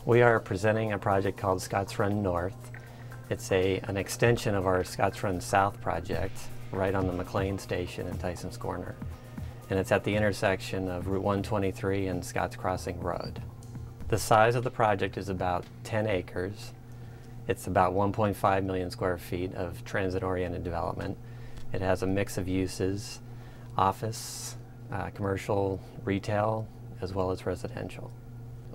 We are presenting a project called Scott's Run North. It's an extension of our Scott's Run South project right on the McLean station in Tyson's Corner. And it's at the intersection of Route 123 and Scotts Crossing Road. The size of the project is about 10 acres. It's about 1.5 million square feet of transit-oriented development. It has a mix of uses, office, commercial, retail, as well as residential.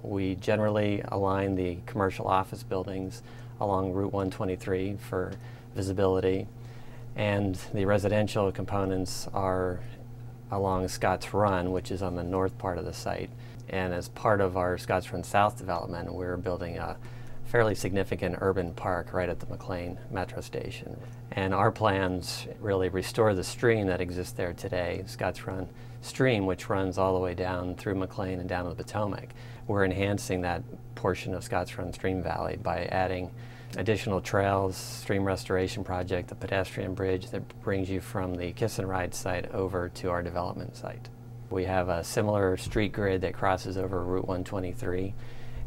We generally align the commercial office buildings along Route 123 for visibility, and the residential components are along Scott's Run, which is on the north part of the site. And as part of our Scott's Run South development, we're building a fairly significant urban park right at the McLean metro station. And our plans really restore the stream that exists there today, Scott's Run stream, which runs all the way down through McLean and down to the Potomac. We're enhancing that portion of Scott's Run Stream Valley by adding additional trails, stream restoration project, the Pedestrian Bridge that brings you from the Kiss and Ride site over to our development site. We have a similar street grid that crosses over Route 123,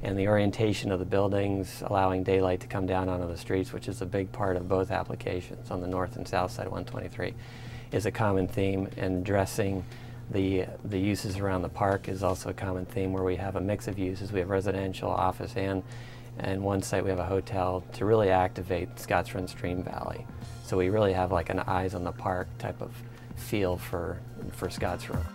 and the orientation of the buildings, allowing daylight to come down onto the streets, which is a big part of both applications on the north and south side of 123, is a common theme. And addressing the uses around the park is also a common theme, where we have a mix of uses. We have residential, office, and one site we have a hotel to really activate Scott's Run Stream Valley. So we really have like an eyes on the park type of feel for Scott's Run.